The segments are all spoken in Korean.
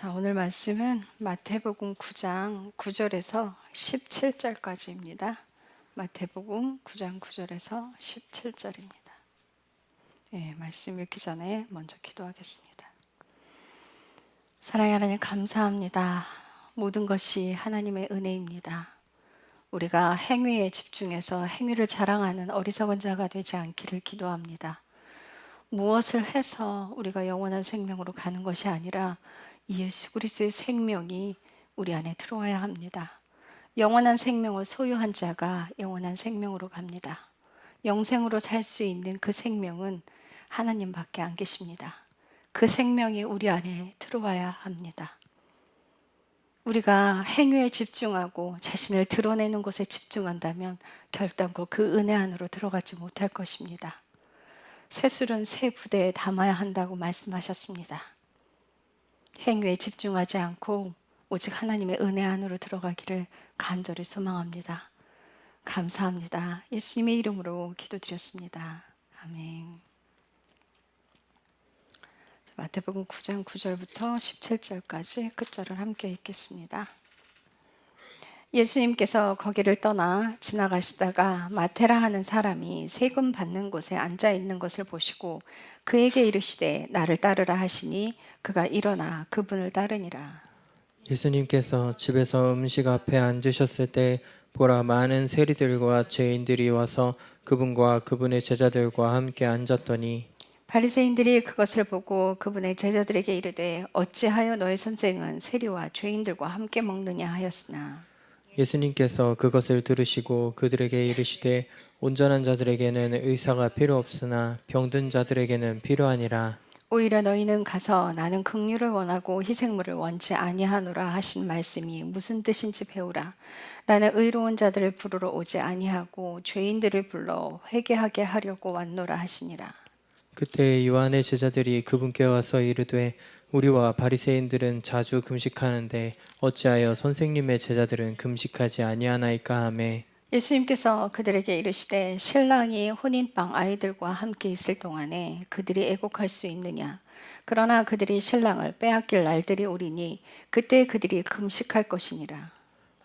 자, 오늘 말씀은 마태복음 9장 9절에서 17절까지입니다. 마태복음 9장 9절에서 17절입니다. 말씀 읽기 전에 먼저 기도하겠습니다. 사랑의 하나님, 감사합니다. 모든 것이 하나님의 은혜입니다. 우리가 행위에 집중해서 행위를 자랑하는 어리석은 자가 되지 않기를 기도합니다. 무엇을 해서 우리가 영원한 생명으로 가는 것이 아니라 예수 그리스도의 생명이 우리 안에 들어와야 합니다. 영원한 생명을 소유한 자가 영원한 생명으로 갑니다. 영생으로 살 수 있는 그 생명은 하나님밖에 안 계십니다. 그 생명이 우리 안에 들어와야 합니다. 우리가 행위에 집중하고 자신을 드러내는 것에 집중한다면 결단코 그 은혜 안으로 들어가지 못할 것입니다. 새술은 새 부대에 담아야 한다고 말씀하셨습니다. 행위에 집중하지 않고 오직 하나님의 은혜 안으로 들어가기를 간절히 소망합니다. 감사합니다. 예수님의 이름으로 기도드렸습니다. 아멘. 마태복음 9장 9절부터 17절까지 끝절을 함께 읽겠습니다. 예수님께서 거기를 떠나 지나가시다가 마테라 하는 사람이 세금 받는 곳에 앉아 있는 것을 보시고 그에게 이르시되 나를 따르라 하시니 그가 일어나 그분을 따르니라. 예수님께서 집에서 음식 앞에 앉으셨을 때 보라, 많은 세리들과 죄인들이 와서 그분과 그분의 제자들과 함께 앉았더니 바리새인들이 그것을 보고 그분의 제자들에게 이르되 어찌하여 너희 선생은 세리와 죄인들과 함께 먹느냐 하였으나 예수님께서 그것을 들으시고 그들에게 이르시되 온전한 자들에게는 의사가 필요 없으나 병든 자들에게는 필요하니라. 오히려 너희는 가서 나는 긍휼을 원하고 희생물을 원치 아니하노라 하신 말씀이 무슨 뜻인지 배우라. 나는 의로운 자들을 부르러 오지 아니하고 죄인들을 불러 회개하게 하려고 왔노라 하시니라. 그때 요한의 제자들이 그분께 와서 이르되 우리와 바리새인들은 자주 금식하는데 어찌하여 선생님의 제자들은 금식하지 아니하나이까 하매 예수님께서 그들에게 이르시되 신랑이 혼인방 아이들과 함께 있을 동안에 그들이 애곡할 수 있느냐. 그러나 그들이 신랑을 빼앗길 날들이 오리니 그때 그들이 금식할 것이니라.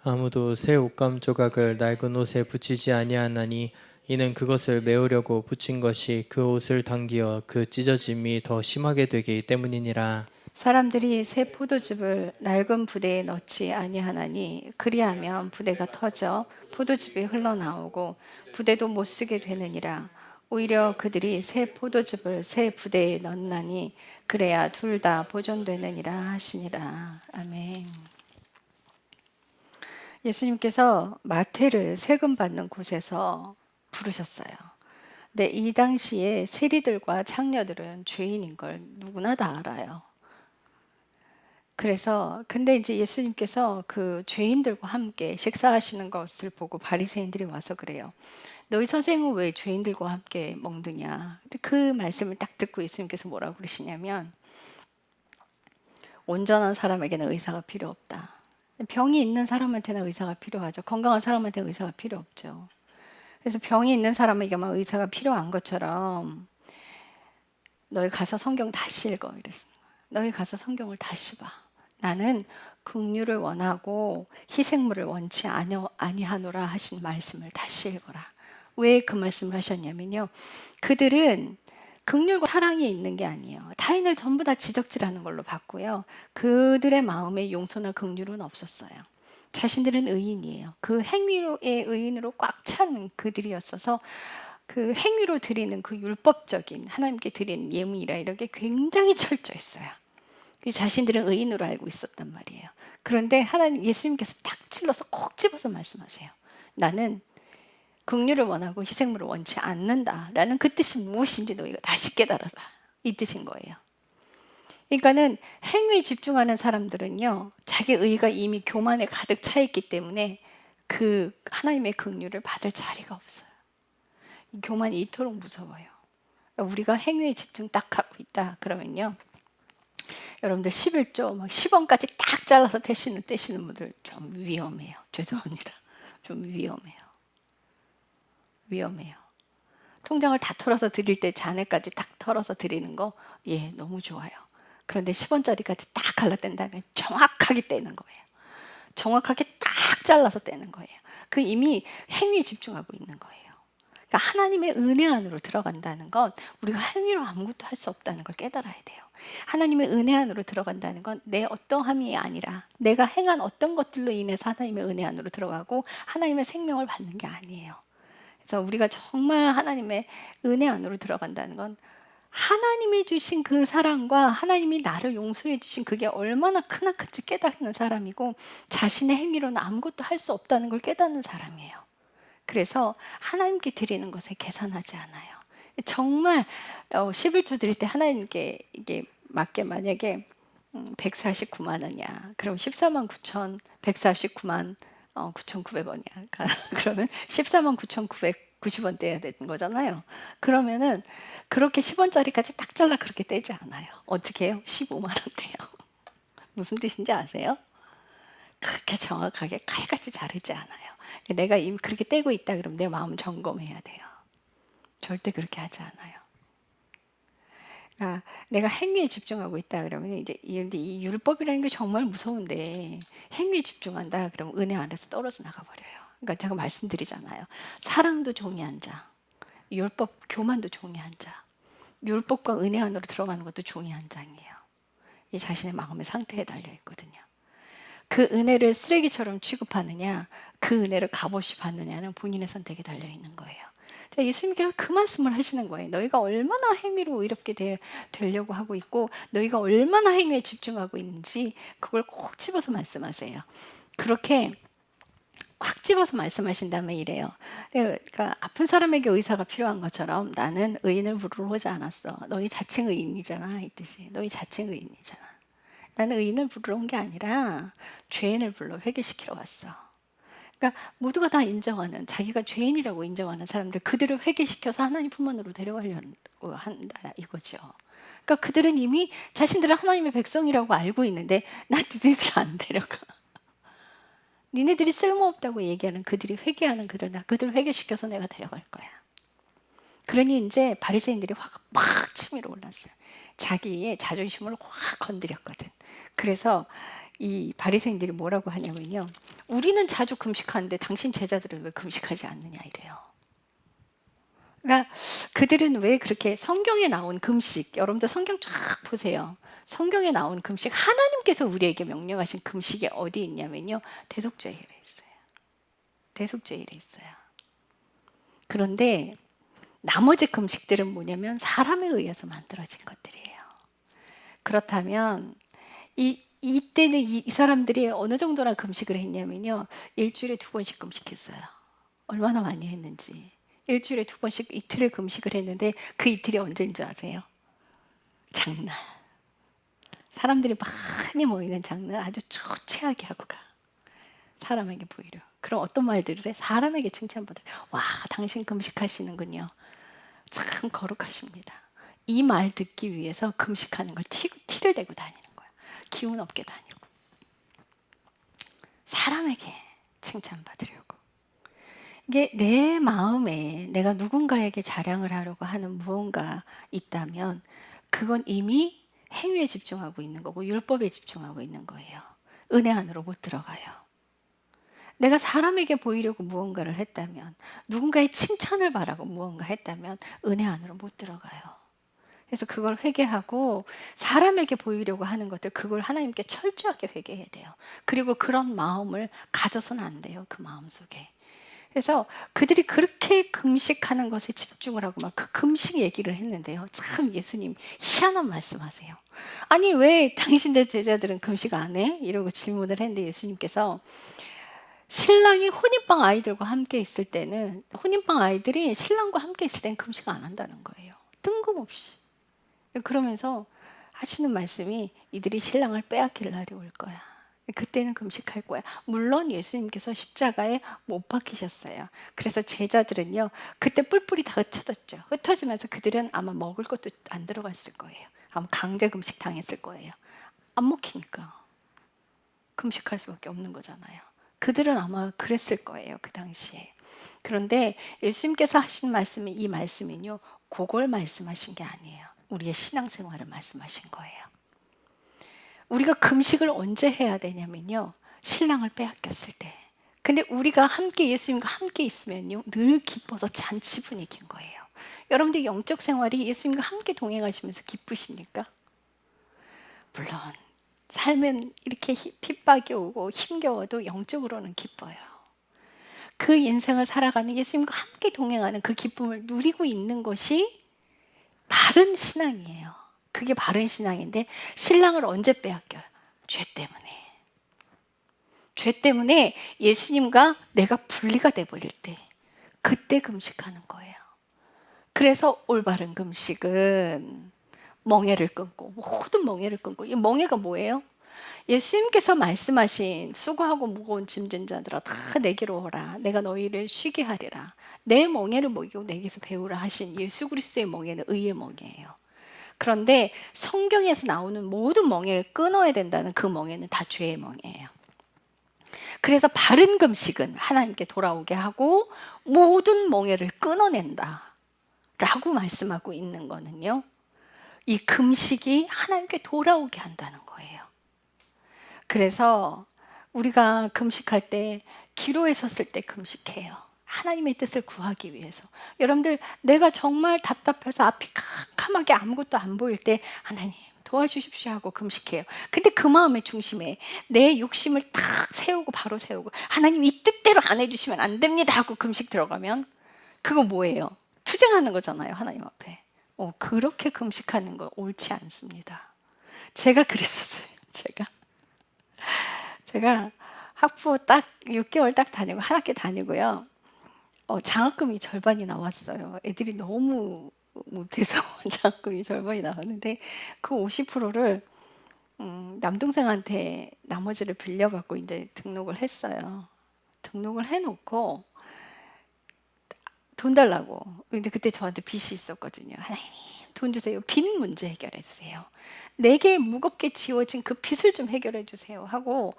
아무도 새 옷감 조각을 낡은 옷에 붙이지 아니하나니 이는 그것을 메우려고 붙인 것이 그 옷을 당기어 그 찢어짐이 더 심하게 되기 때문이니라. 사람들이 새 포도즙을 낡은 부대에 넣지 아니하나니 그리하면 부대가 터져 포도즙이 흘러나오고 부대도 못 쓰게 되느니라. 오히려 그들이 새 포도즙을 새 부대에 넣나니 그래야 둘 다 보존되느니라 하시니라. 아멘. 예수님께서 마태를 세금 받는 곳에서 부르셨어요. 근데 이 당시에 세리들과 창녀들은 죄인인 걸 누구나 다 알아요. 그래서 근데 이제 예수님께서 그 죄인들과 함께 식사하시는 것을 보고 바리새인들이 와서 그래요. 너희 선생은 왜 죄인들과 함께 먹느냐? 근데 그 말씀을 딱 듣고 예수님께서 뭐라고 그러시냐면 온전한 사람에게는 의사가 필요 없다. 병이 있는 사람한테는 의사가 필요하죠. 건강한 사람한테는 의사가 필요 없죠. 그래서 병이 있는 사람에게만 의사가 필요한 것처럼 너희 가서 성경 다시 읽어 이랬어요. 너희 가서 성경을 다시 봐. 나는 긍휼을 원하고 희생물을 원치 아니하노라 하신 말씀을 다시 읽어라. 왜 그 말씀을 하셨냐면요. 그들은 긍휼과 사랑이 있는 게 아니에요. 타인을 전부 다 지적질하는 걸로 봤고요. 그들의 마음에 용서나 긍휼은 없었어요. 자신들은 의인이에요. 그 행위의 의인으로 꽉 찬 그들이었어서 그 행위로 드리는 그 율법적인 하나님께 드리는 예물이라 이런 게 굉장히 철저했어요. 자신들은 의인으로 알고 있었단 말이에요. 그런데 하나님 예수님께서 딱 찔러서 콕 집어서 말씀하세요. 나는 긍휼을 원하고 희생물을 원치 않는다라는 그 뜻이 무엇인지 너희가 다시 깨달아라. 이 뜻인 거예요. 그러니까는 행위에 집중하는 사람들은요. 자기 의가 이미 교만에 가득 차 있기 때문에 그 하나님의 긍휼을 받을 자리가 없어요. 이 교만이 이토록 무서워요. 그러니까 우리가 행위에 집중 딱 하고 있다 그러면요. 여러분들 11조 막 10원까지 딱 잘라서 떼시는 분들 좀 위험해요. 죄송합니다. 좀 위험해요. 통장을 다 털어서 드릴 때 잔액까지 딱 털어서 드리는 거, 예, 너무 좋아요. 그런데 10원짜리까지 딱 갈라뗀 다음에 정확하게 떼는 거예요. 정확하게 딱 잘라서 떼는 거예요. 그 이미 행위에 집중하고 있는 거예요. 그러니까 하나님의 은혜 안으로 들어간다는 건 우리가 행위로 아무것도 할 수 없다는 걸 깨달아야 돼요. 하나님의 은혜 안으로 들어간다는 건 내 어떠함이 아니라 내가 행한 어떤 것들로 인해서 하나님의 은혜 안으로 들어가고 하나님의 생명을 받는 게 아니에요. 그래서 우리가 정말 하나님의 은혜 안으로 들어간다는 건 하나님이 주신 그 사랑과 하나님이 나를 용서해 주신 그게 얼마나 크나큰지 깨닫는 사람이고 자신의 행위로는 아무것도 할 수 없다는 걸 깨닫는 사람이에요. 그래서 하나님께 드리는 것에 계산하지 않아요. 정말 11조 드릴 때 하나님께 이게 맞게 만약에 149만 원이야. 그럼 14만 9천 149만 9,900원이야. 그러면 14만 9,990원 떼야 되는 거잖아요. 그러면은 그렇게 10원짜리까지 딱 잘라 그렇게 떼지 않아요. 어떻게 해요? 15만 원 떼요. 무슨 뜻인지 아세요? 그렇게 정확하게 칼같이 자르지 않아요. 내가 이미 그렇게 떼고 있다 그러면 내 마음 점검해야 돼요. 절대 그렇게 하지 않아요. 그러니까 내가 행위에 집중하고 있다 그러면 이제 이 율법이라는 게 정말 무서운데 행위에 집중한다 그러면 은혜 안에서 떨어져 나가 버려요. 그러니까 제가 말씀드리잖아요. 사랑도 종이 한 장, 율법 교만도 종이 한 장, 율법과 은혜 안으로 들어가는 것도 종이 한 장이에요. 이 자신의 마음의 상태에 달려 있거든요. 그 은혜를 쓰레기처럼 취급하느냐, 그 은혜를 값없이 받느냐는 본인의 선택에 달려 있는 거예요. 자, 예수님께서 그 말씀을 하시는 거예요. 너희가 얼마나 행위로 의롭게 되려고 하고 있고, 너희가 얼마나 행위에 집중하고 있는지 그걸 꼭 집어서 말씀하세요. 그렇게 꽉 집어서 말씀하신 다음에 이래요. 그러니까 아픈 사람에게 의사가 필요한 것처럼 나는 의인을 부르러 오지 않았어. 너희 자칭 의인이잖아, 이 뜻이. 너희 자칭 의인이잖아. 나는 의인을 부르러 온 게 아니라 죄인을 불러 회개시키러 왔어. 그러니까 모두가 다 인정하는 자기가 죄인이라고 인정하는 사람들 그들을 회개시켜서 하나님 품안으로 데려가려고 한다 이거죠. 그러니까 그들은 이미 자신들은 하나님의 백성이라고 알고 있는데 나 니네들 안 데려가. 니네들이 쓸모없다고 얘기하는 그들이 회개하는 그들 나 그들 회개시켜서 내가 데려갈 거야. 그러니 이제 바리새인들이 화가 막 치밀어 올랐어요. 자기의 자존심을 확 건드렸거든. 그래서 이 바리새인들이 뭐라고 하냐면요. 우리는 자주 금식하는데 당신 제자들은 왜 금식하지 않느냐 이래요. 그러니까 그들은 왜 그렇게 성경에 나온 금식, 여러분들 성경 쫙 보세요. 성경에 나온 금식, 하나님께서 우리에게 명령하신 금식이 어디 있냐면요. 대속죄일에 있어요. 대속죄일에 있어요. 그런데 나머지 금식들은 뭐냐면 사람에 의해서 만들어진 것들이에요. 그렇다면 이때는 이 사람들이 어느 정도나 금식을 했냐면요. 일주일에 2번씩 금식했어요. 얼마나 많이 했는지. 일주일에 2번씩 이틀을 금식을 했는데 그 이틀이 언제인 줄 아세요? 장날. 사람들이 많이 모이는 장날 아주 초췌하게 하고 가. 사람에게 보이려. 그럼 어떤 말들을 해? 사람에게 칭찬받아요. 와, 당신 금식하시는군요. 참 거룩하십니다. 이 말 듣기 위해서 금식하는 걸 티를 내고 다니는 거예요. 기운 없게 다니고. 사람에게 칭찬받으려고. 이게 내 마음에 내가 누군가에게 자랑을 하려고 하는 무언가 있다면 그건 이미 행위에 집중하고 있는 거고 율법에 집중하고 있는 거예요. 은혜 안으로 못 들어가요. 내가 사람에게 보이려고 무언가를 했다면 누군가의 칭찬을 바라고 무언가 했다면 은혜 안으로 못 들어가요. 그래서 그걸 회개하고 사람에게 보이려고 하는 것들 그걸 하나님께 철저하게 회개해야 돼요. 그리고 그런 마음을 가져서는 안 돼요. 그 마음속에. 그래서 그들이 그렇게 금식하는 것에 집중을 하고 막 그 금식 얘기를 했는데요. 참 예수님 희한한 말씀하세요. 아니 왜 당신들 제자들은 금식 안 해? 이러고 질문을 했는데 예수님께서 신랑이 혼인방 아이들과 함께 있을 때는 혼인방 아이들이 신랑과 함께 있을 때는 금식 안 한다는 거예요. 뜬금없이. 그러면서 하시는 말씀이 이들이 신랑을 빼앗길 날이 올 거야. 그때는 금식할 거야. 물론 예수님께서 십자가에 못 박히셨어요. 그래서 제자들은요. 그때 뿔뿔이 다 흩어졌죠. 흩어지면서 그들은 아마 먹을 것도 안 들어갔을 거예요. 아마 강제 금식 당했을 거예요. 안 먹히니까. 금식할 수밖에 없는 거잖아요. 그들은 아마 그랬을 거예요. 그 당시에. 그런데 예수님께서 하신 말씀이 이 말씀은요. 그걸 말씀하신 게 아니에요. 우리의 신앙생활을 말씀하신 거예요. 우리가 금식을 언제 해야 되냐면요, 신랑을 빼앗겼을 때. 근데 우리가 함께 예수님과 함께 있으면요, 늘 기뻐서 잔치 분위기인 거예요. 여러분들 영적 생활이 예수님과 함께 동행하시면서 기쁘십니까? 물론 삶은 이렇게 핍박이 오고 힘겨워도 영적으로는 기뻐요. 그 인생을 살아가는 예수님과 함께 동행하는 그 기쁨을 누리고 있는 것이 바른 신앙이에요. 그게 바른 신앙인데 신랑을 언제 빼앗겨요? 죄 때문에. 죄 때문에 예수님과 내가 분리가 돼버릴 때, 그때 금식하는 거예요. 그래서 올바른 금식은 멍에를 끊고, 모든 멍에를 끊고. 이 멍에가 뭐예요? 예수님께서 말씀하신 수고하고 무거운 짐진 자들아 다 내게로 오라, 내가 너희를 쉬게 하리라, 내 멍에를 먹이고 내게서 배우라 하신 예수 그리스도의 멍에는 의의 멍에예요. 그런데 성경에서 나오는 모든 멍에를 끊어야 된다는 그 멍에는 다 죄의 멍에예요. 그래서 바른 금식은 하나님께 돌아오게 하고 모든 멍에를 끊어낸다 라고 말씀하고 있는 거는요, 이 금식이 하나님께 돌아오게 한다는 거예요. 그래서 우리가 금식할 때 기로에 섰을 때 금식해요. 하나님의 뜻을 구하기 위해서. 여러분들, 내가 정말 답답해서 앞이 캄캄하게 아무것도 안 보일 때 하나님 도와주십시오 하고 금식해요. 근데 그 마음의 중심에 내 욕심을 딱 세우고 바로 세우고 하나님 이 뜻대로 안 해주시면 안 됩니다 하고 금식 들어가면 그거 뭐예요? 투쟁하는 거잖아요, 하나님 앞에. 그렇게 금식하는 거 옳지 않습니다. 제가 그랬었어요. 제가 학부 딱 6개월 딱 다니고 한 학기 다니고요. 장학금이 절반이 나왔어요. 애들이 너무 못해서 장학금이 절반이 나왔는데 그 50%를 남동생한테 나머지를 빌려갖고 이제 등록을 했어요. 등록을 해놓고 돈 달라고. 근데 그때 저한테 빚이 있었거든요. 하나님 돈 주세요. 빚 문제 해결해 주세요. 내게 무겁게 지워진 그 빚을 좀 해결해 주세요 하고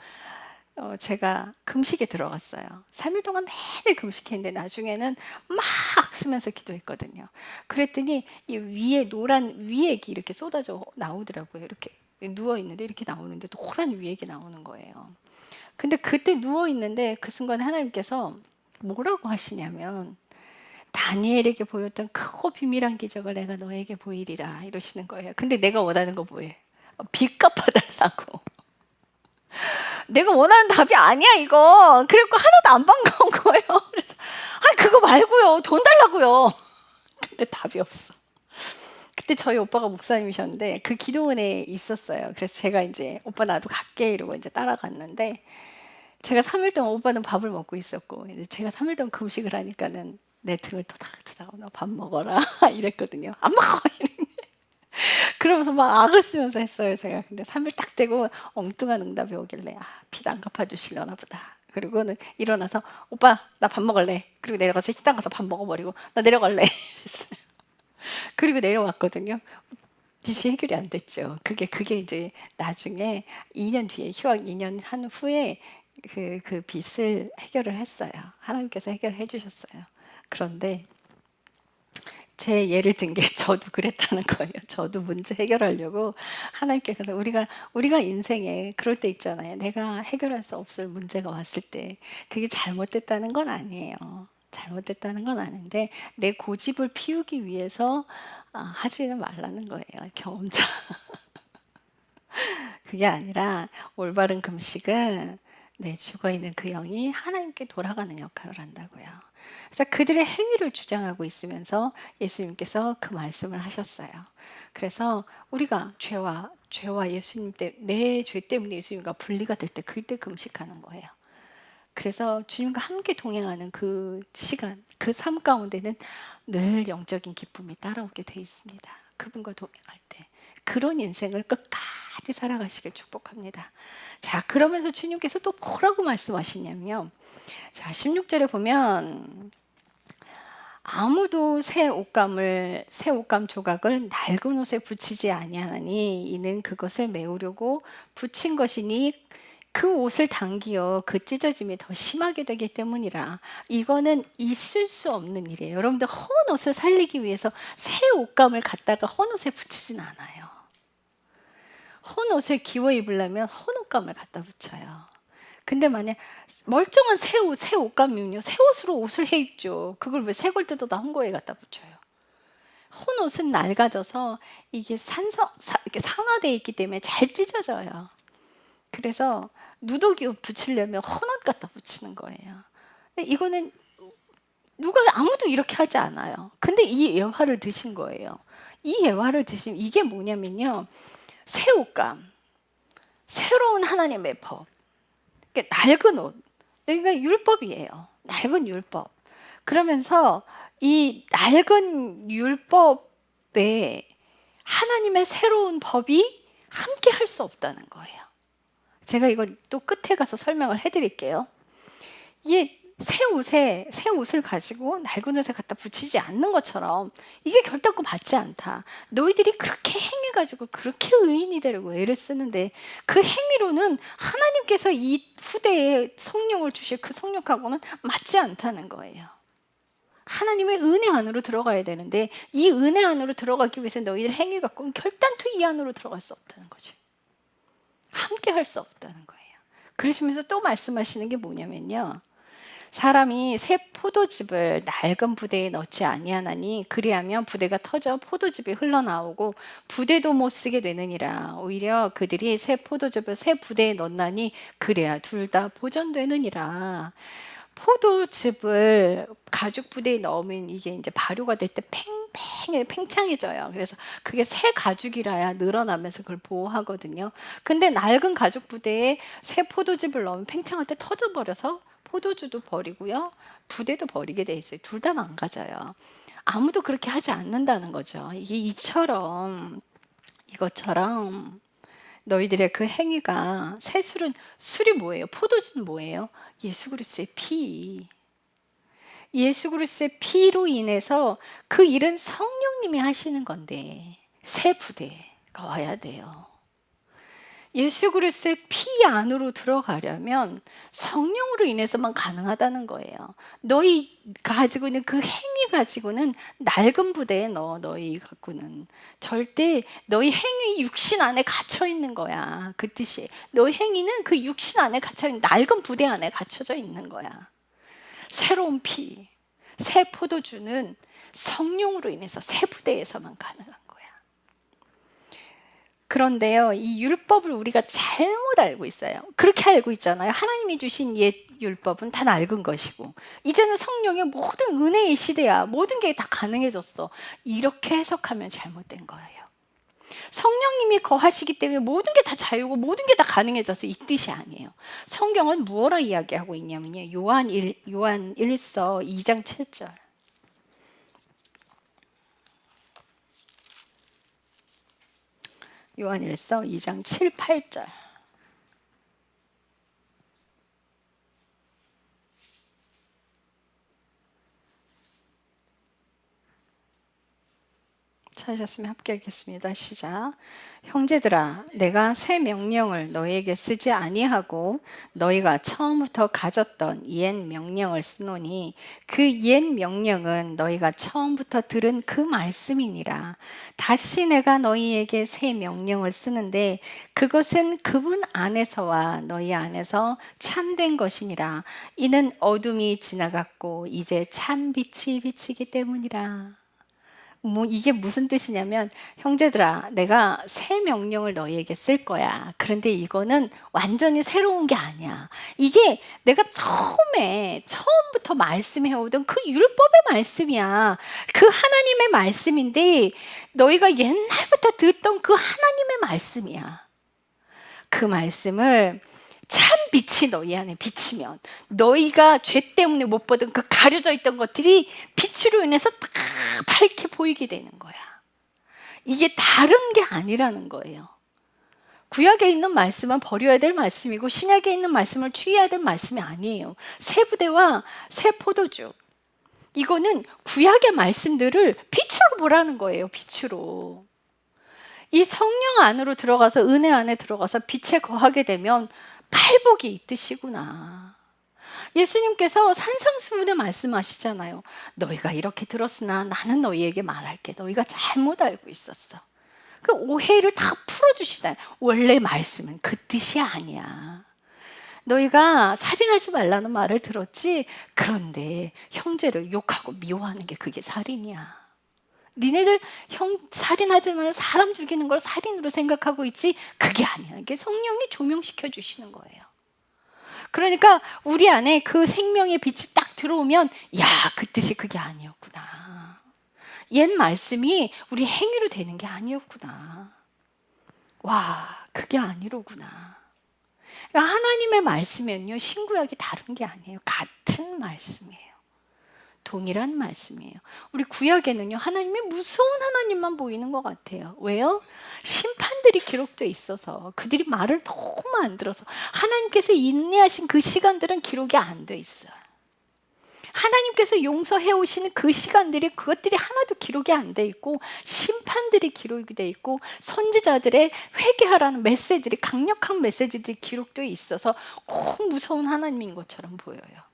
제가 금식에 들어갔어요. 3일 동안 내내 금식했는데 나중에는 막 쓰면서 기도했거든요. 그랬더니 이 위에 노란 위액이 이렇게 쏟아져 나오더라고요. 이렇게 누워 있는데 이렇게 나오는데 노란 위액이 나오는 거예요. 근데 그때 누워 있는데 그 순간에 하나님께서 뭐라고 하시냐면, 다니엘에게 보였던 크고 비밀한 기적을 내가 너에게 보이리라 이러시는 거예요. 근데 내가 원하는 거 뭐예요? 빚 갚아달라고. 내가 원하는 답이 아니야 이거. 그래갖고 하나도 안 반가운 거예요. 그래서 아니 그거 말고요, 돈 달라고요. 근데 답이 없어. 그때 저희 오빠가 목사님이셨는데 그 기도원에 있었어요. 그래서 제가 이제 오빠 나도 갈게 이러고 이제 따라갔는데, 제가 3일 동안 오빠는 밥을 먹고 있었고 이제 제가 3일 동안 금식을 하니까는 내 등을 토닥토닥 너 밥 먹어라 이랬거든요. 안 먹어. 그러면서 막 악을 쓰면서 했어요, 제가. 근데 3일 딱 되고 엉뚱한 응답이 오길래 빚 안 갚아주시려나 보다. 그리고는 일어나서 오빠 나 밥 먹을래. 그리고 내려가서 식당 가서 밥 먹어버리고 나 내려갈래. 그리고 내려왔거든요. 빚이 해결이 안 됐죠. 그게 이제 나중에 2년 뒤에 휴학 2년 한 후에 그 빚을 해결을 했어요. 하나님께서 해결해 주셨어요. 그런데 제 예를 든 게 저도 그랬다는 거예요. 저도 문제 해결하려고 하나님께서 우리가 인생에 그럴 때 있잖아요. 내가 해결할 수 없을 문제가 왔을 때 그게 잘못됐다는 건 아니에요. 잘못됐다는 건 아닌데 내 고집을 피우기 위해서 하지는 말라는 거예요. 경험자. 그게 아니라 올바른 금식은 내 죽어있는 그 영이 하나님께 돌아가는 역할을 한다고요. 그래서 그들의 행위를 주장하고 있으면서 예수님께서 그 말씀을 하셨어요. 그래서 우리가 죄와 예수님 내 죄 때문에 예수님과 분리가 될 때 그때 금식하는 거예요. 그래서 주님과 함께 동행하는 그 시간, 그 삶 가운데는 늘 영적인 기쁨이 따라오게 돼 있습니다. 그분과 동행할 때. 그런 인생을 끝까지 살아가시길 축복합니다. 자, 그러면서 주님께서 또 뭐라고 말씀하시냐면요. 자, 16절에 보면 아무도 새 옷감 조각을 낡은 옷에 붙이지 아니하나니 이는 그것을 메우려고 붙인 것이니 그 옷을 당기어 그 찢어짐이 더 심하게 되기 때문이라. 이거는 있을 수 없는 일이에요. 여러분들 헌 옷을 살리기 위해서 새 옷감을 갖다가 헌 옷에 붙이진 않아요. 헌 옷을 기워 입으려면 헌 옷감을 갖다 붙여요. 근데 만약 멀쩡한 새 옷감이면요, 새 옷으로 옷을 해 입죠. 그걸 왜 새 걸 뜯어다 헌 거에 갖다 붙여요. 헌 옷은 낡아져서 이게 이렇게 상하되어 있기 때문에 잘 찢어져요. 그래서 누더기 옷 붙이려면 헌 옷 갖다 붙이는 거예요. 이거는 아무도 이렇게 하지 않아요. 근데 이 예화를 드신 거예요. 이 예화를 드시면 이게 뭐냐면요, 새 옷감, 새로운 하나님의 법, 낡은 옷, 여기가 율법이에요. 낡은 율법. 그러면서 이 낡은 율법에 하나님의 새로운 법이 함께 할 수 없다는 거예요. 제가 이걸 또 끝에 가서 설명을 해드릴게요. 이게 새 옷을 가지고 낡은 옷에 갖다 붙이지 않는 것처럼 이게 결단코 맞지 않다. 너희들이 그렇게 행해가지고 그렇게 의인이 되려고 애를 쓰는데 그 행위로는 하나님께서 이 후대에 성령을 주실 그 성령하고는 맞지 않다는 거예요. 하나님의 은혜 안으로 들어가야 되는데 이 은혜 안으로 들어가기 위해서 너희들 행위 갖고는 결단토 이 안으로 들어갈 수 없다는 거죠. 함께 할 수 없다는 거예요. 그러시면서 또 말씀하시는 게 뭐냐면요, 사람이 새 포도즙을 낡은 부대에 넣지 아니하나니 그리하면 부대가 터져 포도즙이 흘러나오고 부대도 못 쓰게 되느니라. 오히려 그들이 새 포도즙을 새 부대에 넣나니 그래야 둘 다 보존되느니라. 포도즙을 가죽 부대에 넣으면 이게 이제 발효가 될 때 팽창해져요. 그래서 그게 새 가죽이라야 늘어나면서 그걸 보호하거든요. 근데 낡은 가죽 부대에 새 포도즙을 넣으면 팽창할 때 터져버려서 포도주도 버리고요, 부대도 버리게 돼 있어요. 둘 다 망가져요. 아무도 그렇게 하지 않는다는 거죠. 이게 이것처럼 너희들의 그 행위가, 술이 뭐예요? 포도주는 뭐예요? 예수 그리스도의 피. 예수 그리스도의 피로 인해서 그 일은 성령님이 하시는 건데 새 부대가 와야 돼요. 예수 그리스도의 피 안으로 들어가려면 성령으로 인해서만 가능하다는 거예요. 너희 가지고 있는 그 행위 가지고는 낡은 부대에 너희 갖고는 절대 너희 행위 육신 안에 갇혀 있는 거야. 그 뜻이 너희 행위는 그 육신 안에 갇혀 있는 낡은 부대 안에 갇혀져 있는 거야. 새로운 피, 새 포도주는 성령으로 인해서 새 부대에서만 가능한 거야. 그런데요, 이 율법을 우리가 잘못 알고 있어요. 그렇게 알고 있잖아요. 하나님이 주신 옛 율법은 다 낡은 것이고 이제는 성령의 모든 은혜의 시대야. 모든 게 다 가능해졌어. 이렇게 해석하면 잘못된 거예요. 성령님이 거하시기 때문에 모든 게 다 자유고 모든 게 다 가능해져서 이 뜻이 아니에요. 성경은 무엇라 이야기하고 있냐면요, 요한 1서 2장 7절. 요한 1서 2장 7, 8절. 찾으셨으면 함께 읽겠습니다. 시작. 형제들아, 내가 새 명령을 너희에게 쓰지 아니하고 너희가 처음부터 가졌던 옛 명령을 쓰노니 그 옛 명령은 너희가 처음부터 들은 그 말씀이니라. 다시 내가 너희에게 새 명령을 쓰는데 그것은 그분 안에서와 너희 안에서 참된 것이니라. 이는 어둠이 지나갔고 이제 참 빛이 비치기 때문이라. 이게 무슨 뜻이냐면, 형제들아, 내가 새 명령을 너희에게 쓸 거야. 그런데 이거는 완전히 새로운 게 아니야. 이게 내가 처음부터 말씀해오던 그 율법의 말씀이야. 그 하나님의 말씀인데 너희가 옛날부터 듣던 그 하나님의 말씀이야. 그 말씀을 참 빛이 너희 안에 비치면 너희가 죄 때문에 못 보던 그 가려져 있던 것들이 빛으로 인해서 딱 밝게 보이게 되는 거야. 이게 다른 게 아니라는 거예요. 구약에 있는 말씀은 버려야 될 말씀이고 신약에 있는 말씀을 취해야 될 말씀이 아니에요. 새 부대와 새 포도주, 이거는 구약의 말씀들을 빛으로 보라는 거예요. 빛으로. 이 성령 안으로 들어가서 은혜 안에 들어가서 빛에 거하게 되면 팔복이 이 뜻이구나. 예수님께서 산상수훈에 말씀하시잖아요. 너희가 이렇게 들었으나 나는 너희에게 말할게. 너희가 잘못 알고 있었어. 그 오해를 다 풀어주시잖아요. 원래 말씀은 그 뜻이 아니야. 너희가 살인하지 말라는 말을 들었지? 그런데 형제를 욕하고 미워하는 게 그게 살인이야. 니네들 살인하지 말고 사람 죽이는 걸 살인으로 생각하고 있지? 그게 아니야. 이게 성령이 조명시켜 주시는 거예요. 그러니까 우리 안에 그 생명의 빛이 딱 들어오면 야, 그 뜻이 그게 아니었구나. 옛 말씀이 우리 행위로 되는 게 아니었구나. 와, 그게 아니로구나. 그러니까 하나님의 말씀은요, 신구약이 다른 게 아니에요. 같은 말씀이에요. 동일한 말씀이에요. 우리 구약에는요, 하나님이 무서운 하나님만 보이는 것 같아요. 왜요? 심판들이 기록되어 있어서 그들이 말을 너무 안 들어서 하나님께서 인내하신 그 시간들은 기록이 안 돼 있어요. 하나님께서 용서해 오시는 그 시간들이 그것들이 하나도 기록이 안 돼 있고 심판들이 기록이 돼 있고 선지자들의 회개하라는 메시지들이 강력한 메시지들이 기록되어 있어서 꼭 무서운 하나님인 것처럼 보여요.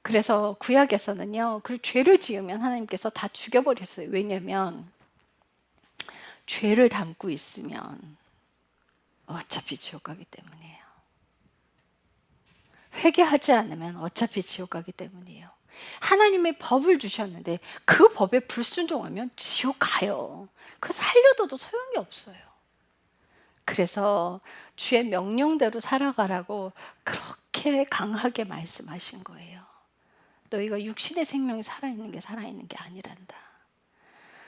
그래서 구약에서는요, 그 죄를 지으면 하나님께서 다 죽여버렸어요. 왜냐하면 죄를 담고 있으면 어차피 지옥 가기 때문이에요. 회개하지 않으면 어차피 지옥 가기 때문이에요. 하나님의 법을 주셨는데 그 법에 불순종하면 지옥 가요. 그 살려둬도 소용이 없어요. 그래서 주의 명령대로 살아가라고 그렇게 강하게 말씀하신 거예요. 너희가 육신의 생명이 살아있는 게 아니란다.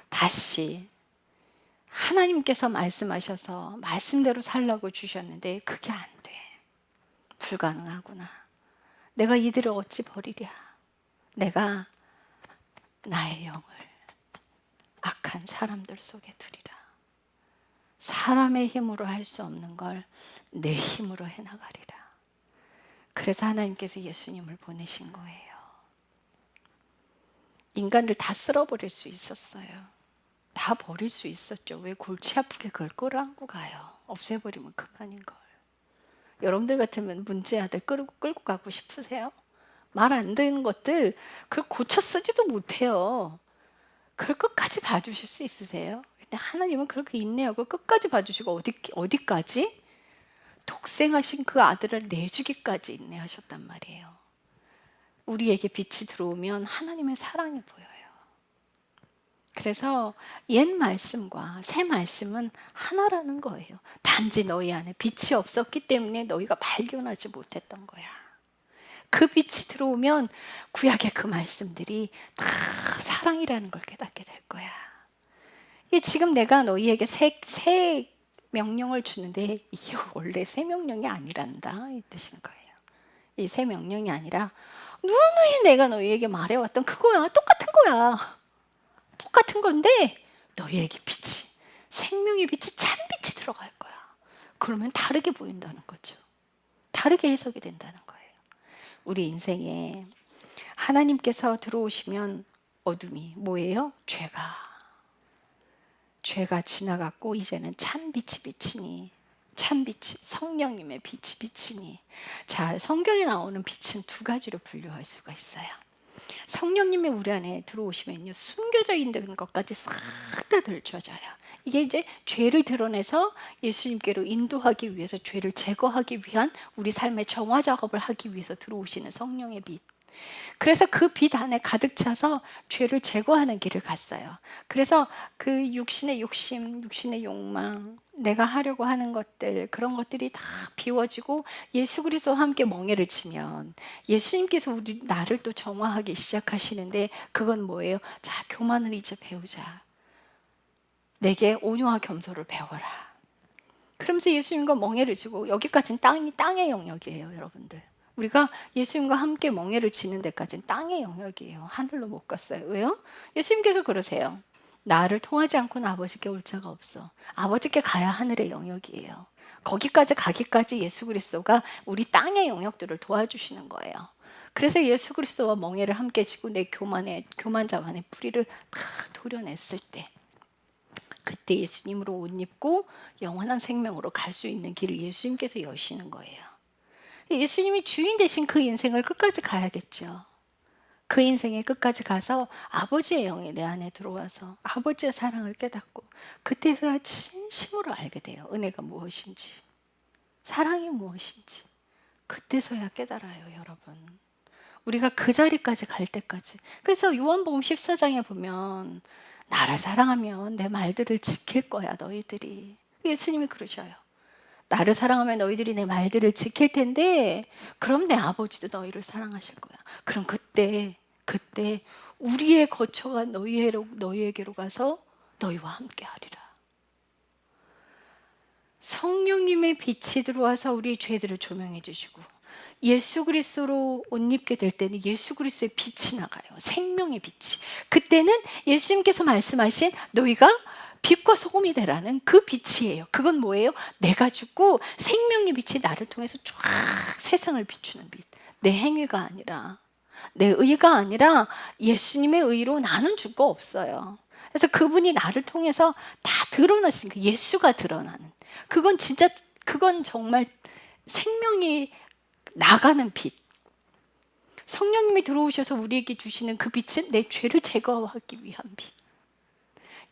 다시 하나님께서 말씀하셔서 말씀대로 살라고 주셨는데 그게 안 돼. 불가능하구나. 내가 이들을 어찌 버리랴. 내가 나의 영을 악한 사람들 속에 두리라. 사람의 힘으로 할 수 없는 걸 내 힘으로 해나가리라. 그래서 하나님께서 예수님을 보내신 거예요. 인간들 다 쓸어버릴 수 있었어요. 다 버릴 수 있었죠. 왜 골치 아프게 그걸 끌어안고 가요. 없애버리면 그만인걸. 여러분들 같으면 문제 아들 끌고 가고 싶으세요? 말 안 듣는 것들 그걸 고쳐 쓰지도 못해요. 그걸 끝까지 봐주실 수 있으세요? 근데 하나님은 그렇게 인내하고 끝까지 봐주시고 어디까지? 독생하신 그 아들을 내주기까지 인내하셨단 말이에요. 우리에게 빛이 들어오면 하나님의 사랑이 보여요. 그래서 옛 말씀과 새 말씀은 하나라는 거예요. 단지 너희 안에 빛이 없었기 때문에 너희가 발견하지 못했던 거야. 그 빛이 들어오면 구약의 그 말씀들이 다 사랑이라는 걸 깨닫게 될 거야. 지금 내가 너희에게 새 명령을 주는데 이게 원래 새 명령이 아니란다 이 뜻인 거예요. 이 새 명령이 아니라 누누이 내가 너희에게 말해왔던 그거야. 똑같은 거야. 똑같은 건데 너희에게 빛이, 생명의 빛이, 참 빛이 들어갈 거야. 그러면 다르게 보인다는 거죠. 다르게 해석이 된다는 거예요. 우리 인생에 하나님께서 들어오시면 어둠이 뭐예요? 죄가 지나갔고 이제는 참 빛이 비치니, 참 빛이 성령님의 빛이 비치니. 자, 성경에 나오는 빛은 두 가지로 분류할 수가 있어요. 성령님이 우리 안에 들어오시면요, 숨겨져 있는 것까지 싹 다 들춰져요. 이게 이제 죄를 드러내서 예수님께로 인도하기 위해서, 죄를 제거하기 위한 우리 삶의 정화 작업을 하기 위해서 들어오시는 성령의 빛. 그래서 그 빛 안에 가득 차서 죄를 제거하는 길을 갔어요. 그래서 그 육신의 욕심, 육신의 욕망, 내가 하려고 하는 것들, 그런 것들이 다 비워지고 예수 그리스도와 함께 멍에를 치면 예수님께서 나를 또 정화하기 시작하시는데, 그건 뭐예요? 자, 교만을 이제 배우자. 내게 온유와 겸손을 배워라. 그러면서 예수님과 멍에를 지고, 여기까지는 땅의 영역이에요, 여러분들. 우리가 예수님과 함께 멍에를 지는 데까지는 땅의 영역이에요. 하늘로 못 갔어요. 왜요? 예수님께서 그러세요. 나를 통하지 않고는 아버지께 올 자가 없어. 아버지께 가야 하늘의 영역이에요. 거기까지 가기까지 예수 그리스도가 우리 땅의 영역들을 도와주시는 거예요. 그래서 예수 그리스도와 멍에를 함께 지고 내 교만 자만의 뿌리를 다 도려냈을 때, 그때 예수님으로 옷 입고 영원한 생명으로 갈 수 있는 길을 예수님께서 여시는 거예요. 예수님이 주인 되신 그 인생을 끝까지 가야겠죠. 그 인생의 끝까지 가서 아버지의 영이 내 안에 들어와서 아버지의 사랑을 깨닫고 그때서야 진심으로 알게 돼요. 은혜가 무엇인지, 사랑이 무엇인지. 그때서야 깨달아요, 여러분. 우리가 그 자리까지 갈 때까지. 그래서 요한복음 14장에 보면 나를 사랑하면 내 말들을 지킬 거야, 너희들이. 예수님이 그러셔요. 나를 사랑하면 너희들이 내 말들을 지킬 텐데 그럼 내 아버지도 너희를 사랑하실 거야. 그럼 그때 우리의 거처가 너희에게로 가서 너희와 함께 하리라. 성령님의 빛이 들어와서 우리 죄들을 조명해 주시고 예수 그리스도로 옷 입게 될 때는 예수 그리스도의 빛이 나가요. 생명의 빛이. 그때는 예수님께서 말씀하신 너희가 빛과 소금이 되라는 그 빛이에요. 그건 뭐예요? 내가 죽고 생명의 빛이 나를 통해서 쫙 세상을 비추는 빛. 내 행위가 아니라, 내 의가 아니라 예수님의 의로 나는 죽고 없어요. 그래서 그분이 나를 통해서 다 드러나시니까 예수가 드러나는. 그건 정말 생명이 나가는 빛. 성령님이 들어오셔서 우리에게 주시는 그 빛은 내 죄를 제거하기 위한 빛.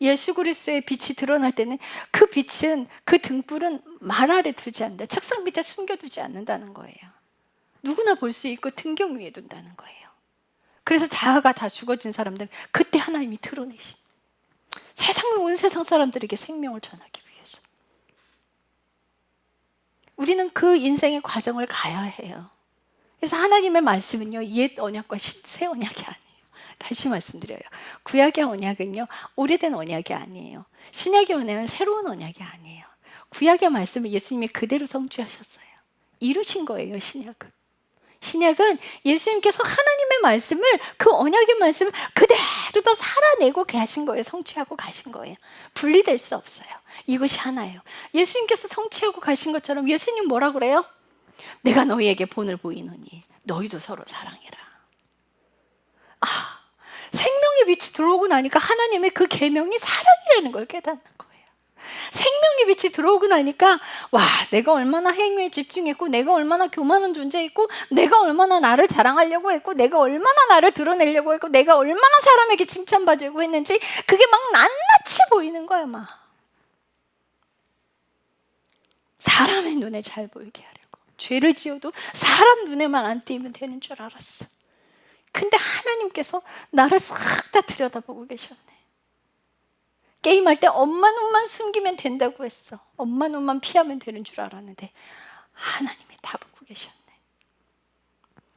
예수 그리스도의 빛이 드러날 때는 그 빛은, 그 등불은 말 아래 두지 않는다. 책상 밑에 숨겨두지 않는다는 거예요. 누구나 볼 수 있고 등경 위에 둔다는 거예요. 그래서 자아가 다 죽어진 사람들 그때 하나님이 드러내신, 온 세상 사람들에게 생명을 전하기 위해서. 우리는 그 인생의 과정을 가야 해요. 그래서 하나님의 말씀은요, 옛 언약과 새 언약이 아니에요. 다시 말씀드려요. 구약의 언약은요, 오래된 언약이 아니에요. 신약의 언약은 새로운 언약이 아니에요. 구약의 말씀을 예수님이 그대로 성취하셨어요. 이루신 거예요, 신약은. 신약은 예수님께서 하나님의 말씀을, 그 언약의 말씀을 그대로 다 살아내고 가신 거예요. 성취하고 가신 거예요. 분리될 수 없어요. 이것이 하나예요. 예수님께서 성취하고 가신 것처럼 예수님 뭐라 그래요? 내가 너희에게 본을 보이노니 너희도 서로 사랑해라. 생명의 빛이 들어오고 나니까 하나님의 그 계명이 사랑이라는 걸 깨닫는 거예요. 생명의 빛이 들어오고 나니까 와, 내가 얼마나 행위에 집중했고, 내가 얼마나 교만한 존재했고, 내가 얼마나 나를 자랑하려고 했고, 내가 얼마나 나를 드러내려고 했고, 내가 얼마나 사람에게 칭찬받으려고 했는지 그게 막 낱낱이 보이는 거야. 막 사람의 눈에 잘 보이게 하려고. 죄를 지어도 사람 눈에만 안 띄면 되는 줄 알았어. 근데 하나님께서 나를 싹 다 들여다보고 계셨네. 게임할 때 엄마 눈만 숨기면 된다고 했어. 엄마 눈만 피하면 되는 줄 알았는데 하나님이 다 보고 계셨네.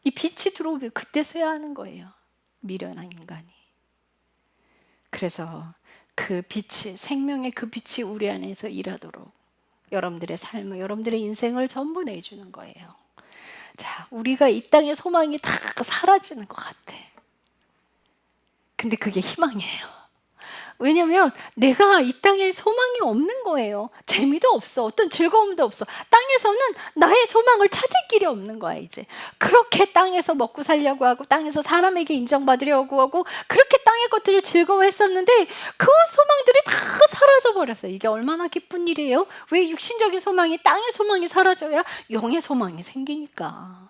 이 빛이 들어오면 그때서야 하는 거예요. 미련한 인간이. 그래서 그 빛이, 생명의 그 빛이 우리 안에서 일하도록 여러분들의 삶을, 여러분들의 인생을 전부 내주는 거예요. 자, 우리가 이 땅의 소망이 다 사라지는 것 같아. 근데 그게 희망이에요. 왜냐면 내가 이 땅에 소망이 없는 거예요. 재미도 없어. 어떤 즐거움도 없어. 땅에서는 나의 소망을 찾을 길이 없는 거야, 이제. 그렇게 땅에서 먹고 살려고 하고, 땅에서 사람에게 인정받으려고 하고, 그렇게 땅의 것들을 즐거워했었는데 그 소망들이 다 사라져 버렸어요. 이게 얼마나 기쁜 일이에요? 왜 육신적인 소망이, 땅의 소망이 사라져야 영의 소망이 생기니까.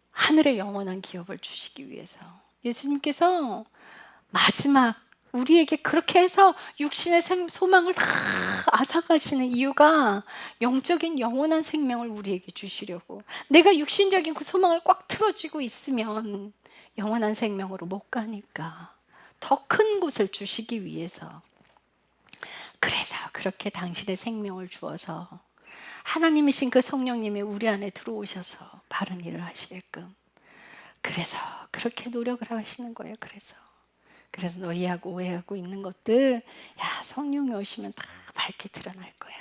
하늘의 영원한 기업을 주시기 위해서 예수님께서 마지막 우리에게 그렇게 해서 육신의 소망을 다 앗아가시는 이유가 영적인 영원한 생명을 우리에게 주시려고. 내가 육신적인 그 소망을 꽉 틀어쥐고 있으면 영원한 생명으로 못 가니까 더 큰 곳을 주시기 위해서. 그래서 그렇게 당신의 생명을 주어서 하나님이신 그 성령님이 우리 안에 들어오셔서 바른 일을 하시게끔. 그래서 그렇게 노력을 하시는 거예요. 그래서 너희하고 오해하고 있는 것들, 야, 성령이 오시면 다 밝게 드러날 거야.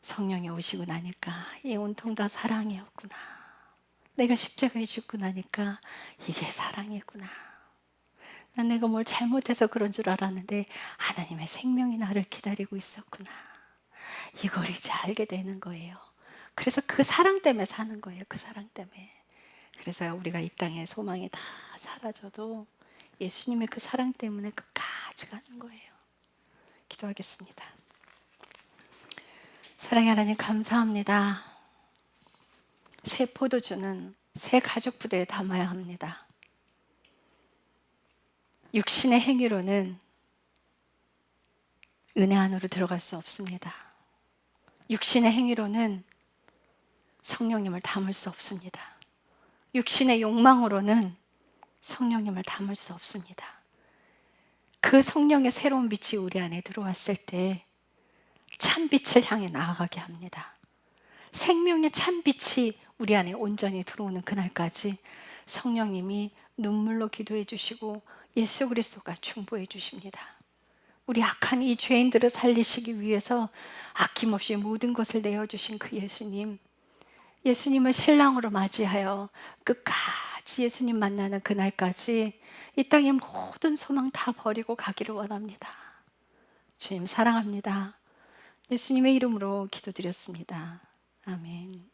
성령이 오시고 나니까 이 온통 다 사랑이었구나. 내가 십자가에 죽고 나니까 이게 사랑이구나. 난 내가 뭘 잘못해서 그런 줄 알았는데 하나님의 생명이 나를 기다리고 있었구나. 이걸 이제 알게 되는 거예요. 그래서 그 사랑 때문에 사는 거예요. 그 사랑 때문에. 그래서 우리가 이 땅에 소망이 다 사라져도 예수님의 그 사랑 때문에 끝까지 가는 거예요. 기도하겠습니다. 사랑의 하나님, 감사합니다. 새 포도주는 새 가죽 부대에 담아야 합니다. 육신의 행위로는 은혜 안으로 들어갈 수 없습니다. 육신의 행위로는 성령님을 담을 수 없습니다. 육신의 욕망으로는 성령님을 담을 수 없습니다. 그 성령의 새로운 빛이 우리 안에 들어왔을 때 참빛을 향해 나아가게 합니다. 생명의 참빛이 우리 안에 온전히 들어오는 그날까지 성령님이 눈물로 기도해 주시고 예수 그리스도가 충보해 주십니다. 우리 악한 이 죄인들을 살리시기 위해서 아낌없이 모든 것을 내어주신 그 예수님, 예수님을 신랑으로 맞이하여 끝까지 예수님 만나는 그날까지 이 땅의 모든 소망 다 버리고 가기를 원합니다. 주님 사랑합니다. 예수님의 이름으로 기도드렸습니다. 아멘.